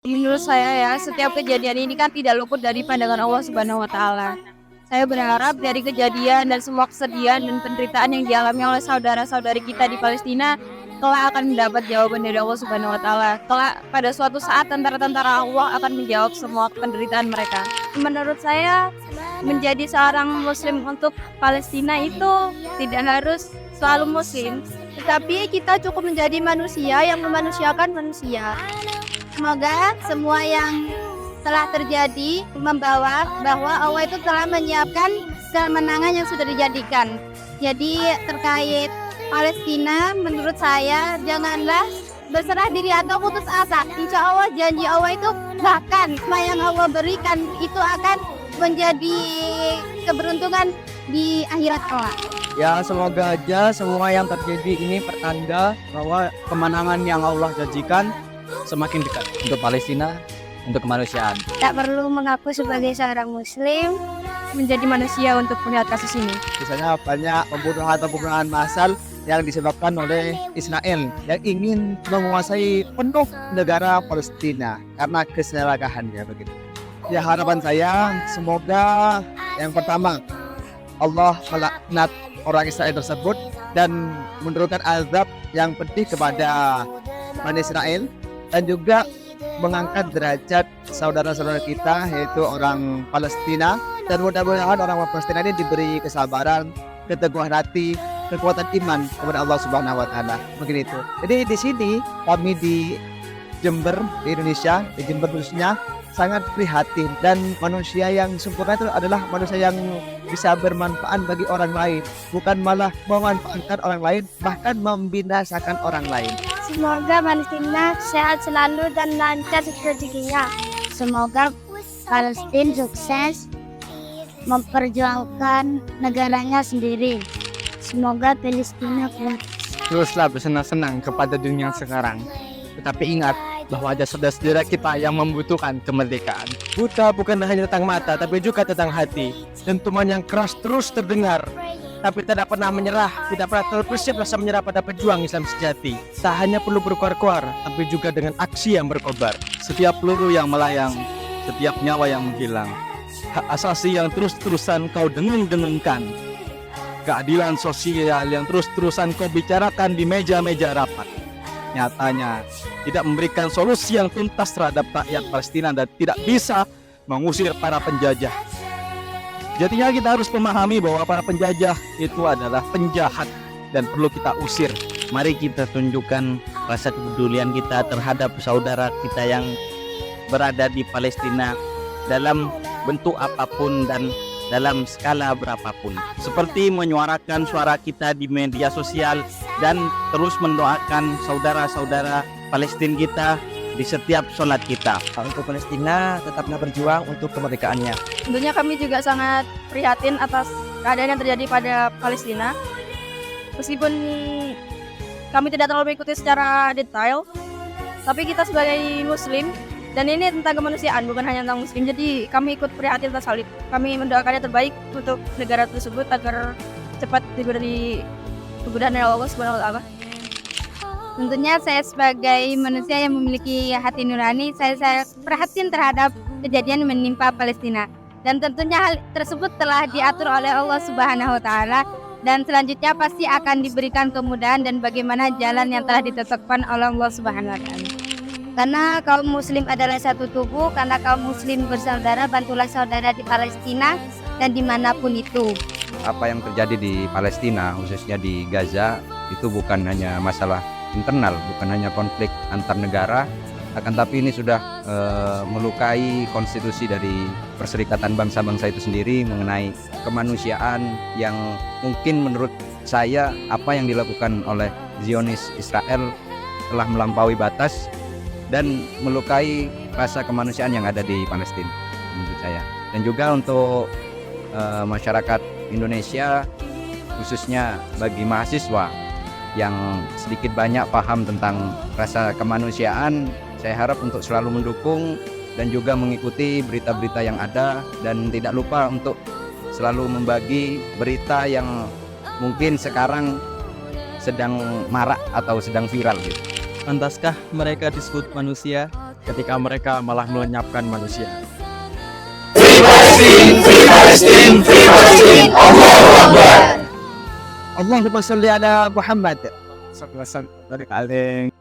Menurut saya ya, setiap kejadian ini kan tidak luput dari pandangan Allah Subhanahu wa taala. Saya berharap dari kejadian dan semua kesedihan dan penderitaan yang dialami oleh saudara-saudari kita di Palestina kelak akan mendapat jawaban dari Allah Subhanahu wa taala. Kelak pada suatu saat tentara-tentara Allah akan menjawab semua penderitaan mereka. Menurut saya, menjadi seorang muslim untuk Palestina itu tidak harus selalu muslim, tetapi kita cukup menjadi manusia yang memanusiakan manusia. Semoga semua yang telah terjadi membawa bahwa Allah itu telah menyiapkan kemenangan yang sudah dijadikan. Jadi terkait Palestina, menurut saya janganlah berserah diri atau putus asa. Insya Allah janji Allah itu bahkan semua yang Allah berikan itu akan menjadi keberuntungan di akhirat kelak. Ya, semoga aja semua yang terjadi ini pertanda bahwa kemenangan yang Allah janjikan semakin dekat untuk Palestina, untuk kemanusiaan. Tak perlu mengaku sebagai seorang muslim menjadi manusia untuk melihat kasus ini. Misalnya banyak pembunuhan massal yang disebabkan oleh Israel yang ingin menguasai penuh negara Palestina karena keserakahannya begitu. Ya, harapan saya semoga yang pertama Allah melaknat orang Israel tersebut dan menurunkan azab yang pedih kepada Bani Israel dan juga mengangkat derajat saudara-saudara kita yaitu orang Palestina, dan mudah-mudahan orang Palestina ini diberi kesabaran, keteguhan hati, kekuatan iman kepada Allah Subhanahu wa taala. Mungkin itu. Jadi di sini kami di Jember, di Indonesia, di Jember khususnya sangat prihatin, dan manusia yang sempurna itu adalah manusia yang bisa bermanfaat bagi orang lain, bukan malah memanfaatkan orang lain, bahkan membinasakan orang lain. Semoga Palestina sehat selalu dan lancar rezekinya. Semoga Palestina sukses memperjuangkan negaranya sendiri. Semoga Palestina kuat. Teruslah bersenang-senang kepada dunia sekarang. Tetapi ingat bahwa ada saudara-saudara kita yang membutuhkan kemerdekaan. Buta bukan hanya tentang mata, tapi juga tentang hati. Dentuman yang keras terus terdengar, tapi tidak pernah menyerah, tidak pernah terbersih rasa menyerah pada pejuang Islam sejati. Tak hanya perlu berkoar-koar, tapi juga dengan aksi yang berkobar. Setiap peluru yang melayang, setiap nyawa yang menghilang, hak asasi yang terus-terusan kau dengung-dengungkan, keadilan sosial yang terus-terusan kau bicarakan di meja-meja rapat, nyatanya tidak memberikan solusi yang tuntas terhadap rakyat Palestina dan tidak bisa mengusir para penjajah. Jadinya kita harus memahami bahwa para penjajah itu adalah penjahat dan perlu kita usir. Mari kita tunjukkan rasa kepedulian kita terhadap saudara kita yang berada di Palestina dalam bentuk apapun dan dalam skala berapapun. Seperti menyuarakan suara kita di media sosial dan terus mendoakan saudara-saudara Palestina kita di setiap sholat kita. Untuk Palestina tetaplah berjuang untuk kemerdekaannya. Tentunya kami juga sangat prihatin atas keadaan yang terjadi pada Palestina. Meskipun kami tidak terlalu mengikuti secara detail, tapi kita sebagai muslim, dan ini tentang kemanusiaan, bukan hanya tentang muslim, jadi kami ikut prihatin atas hal itu. Kami mendoakan yang terbaik untuk negara tersebut agar cepat diberi kemudahan dari Allah Subhanahu wa taala. Tentunya saya sebagai manusia yang memiliki hati nurani, saya perhatian terhadap kejadian menimpa Palestina. Dan tentunya hal tersebut telah diatur oleh Allah Subhanahu wa taala, dan selanjutnya pasti akan diberikan kemudahan dan bagaimana jalan yang telah ditetapkan oleh Allah Subhanahu wa taala. Karena kaum muslim adalah satu tubuh, karena kaum muslim bersaudara, bantulah saudara di Palestina dan dimanapun itu. Apa yang terjadi di Palestina, khususnya di Gaza, itu bukan hanya masalah internal, bukan hanya konflik antar negara, akan tapi ini sudah melukai konstitusi dari Perserikatan Bangsa-Bangsa itu sendiri mengenai kemanusiaan yang mungkin menurut saya apa yang dilakukan oleh Zionis Israel telah melampaui batas dan melukai rasa kemanusiaan yang ada di Palestina menurut saya. Dan juga untuk masyarakat Indonesia, khususnya bagi mahasiswa yang sedikit banyak paham tentang rasa kemanusiaan, saya harap untuk selalu mendukung dan juga mengikuti berita-berita yang ada, dan tidak lupa untuk selalu membagi berita yang mungkin sekarang sedang marak atau sedang viral gitu. Pantaskah mereka disebut manusia? ketika mereka malah melenyapkan manusia. Allahumma sholli ala Muhammad. Sallallahu alaihi wasallam.